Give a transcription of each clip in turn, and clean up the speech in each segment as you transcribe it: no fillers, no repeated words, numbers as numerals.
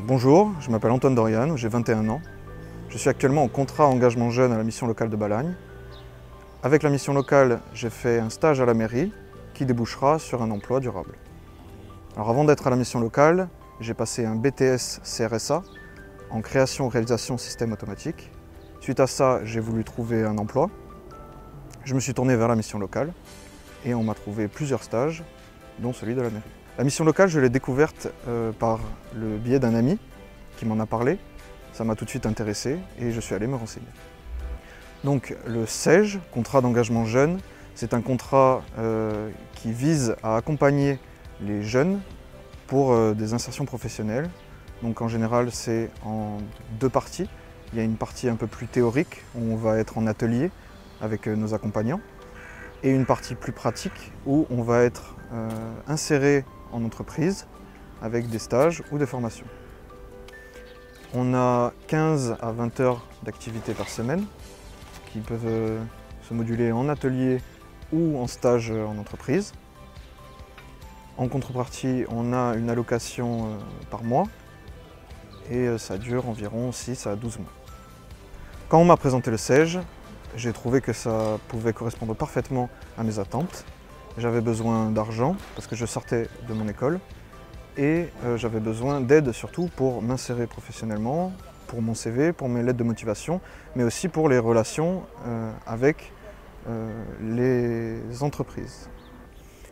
Bonjour, je m'appelle Antoine Dorian, j'ai 21 ans. Je suis actuellement en contrat engagement jeune à la mission locale de Balagne. Avec la mission locale, j'ai fait un stage à la mairie qui débouchera sur un emploi durable. Alors avant d'être à la mission locale, j'ai passé un BTS CRSA en création-réalisation système automatique. Suite à ça, j'ai voulu trouver un emploi. Je me suis tourné vers la mission locale et on m'a trouvé plusieurs stages, dont celui de la mairie. La mission locale, je l'ai découverte par le biais d'un ami qui m'en a parlé. Ça m'a tout de suite intéressé et je suis allé me renseigner. Donc le CEJ, contrat d'engagement jeune, c'est un contrat qui vise à accompagner les jeunes pour des insertions professionnelles. Donc en général, c'est en deux parties. Il y a une partie un peu plus théorique où on va être en atelier avec nos accompagnants et une partie plus pratique où on va être inséré en entreprise avec des stages ou des formations. On a 15 à 20 heures d'activité par semaine qui peuvent se moduler en atelier ou en stage en entreprise. En contrepartie, on a une allocation par mois et ça dure environ 6 à 12 mois. Quand on m'a présenté le CEJ, j'ai trouvé que ça pouvait correspondre parfaitement à mes attentes. J'avais besoin d'argent parce que je sortais de mon école et j'avais besoin d'aide surtout pour m'insérer professionnellement, pour mon CV, pour mes lettres de motivation, mais aussi pour les relations avec les entreprises.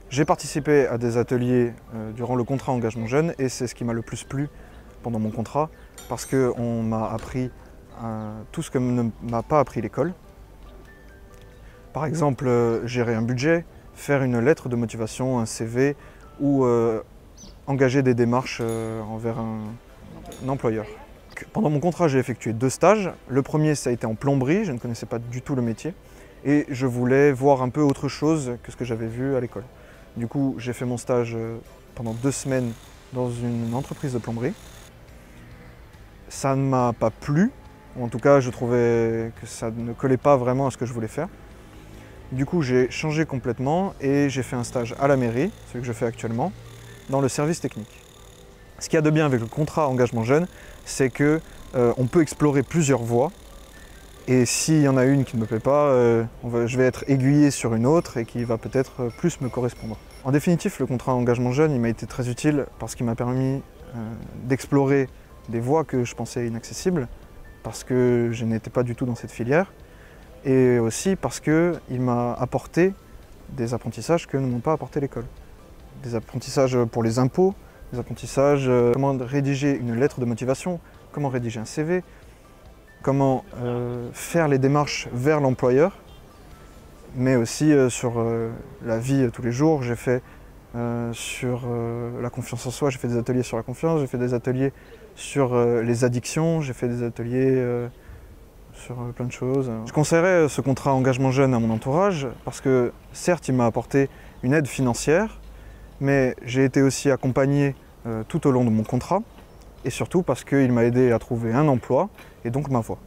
J'ai participé à des ateliers durant le contrat engagement jeune et c'est ce qui m'a le plus plu pendant mon contrat parce qu'on m'a appris tout ce que ne m'a pas appris l'école. Par exemple, gérer un budget, faire une lettre de motivation, un CV ou engager des démarches envers un employeur. Pendant mon contrat, j'ai effectué 2 stages. Le premier, ça a été en plomberie, je ne connaissais pas du tout le métier et je voulais voir un peu autre chose que ce que j'avais vu à l'école. Du coup, j'ai fait mon stage pendant 2 semaines dans une entreprise de plomberie. Ça ne m'a pas plu, ou en tout cas, je trouvais que ça ne collait pas vraiment à ce que je voulais faire. Du coup, j'ai changé complètement et j'ai fait un stage à la mairie, celui que je fais actuellement, dans le service technique. Ce qu'il y a de bien avec le contrat engagement jeune, c'est qu'on peut explorer plusieurs voies et s'il y en a une qui ne me plaît pas, je vais être aiguillé sur une autre et qui va peut-être plus me correspondre. En définitive, le contrat engagement jeune, il m'a été très utile parce qu'il m'a permis d'explorer des voies que je pensais inaccessibles parce que je n'étais pas du tout dans cette filière. Et aussi parce qu'il m'a apporté des apprentissages que ne m'ont pas apporté l'école. Des apprentissages pour les impôts, des apprentissages comment rédiger une lettre de motivation, comment rédiger un CV, comment faire les démarches vers l'employeur, mais aussi sur la vie tous les jours. J'ai fait sur la confiance en soi, j'ai fait des ateliers sur la confiance, j'ai fait des ateliers sur les addictions, j'ai fait des ateliers sur plein de choses. Je conseillerais ce contrat engagement jeune à mon entourage parce que certes il m'a apporté une aide financière mais j'ai été aussi accompagné tout au long de mon contrat et surtout parce qu'il m'a aidé à trouver un emploi et donc ma voie.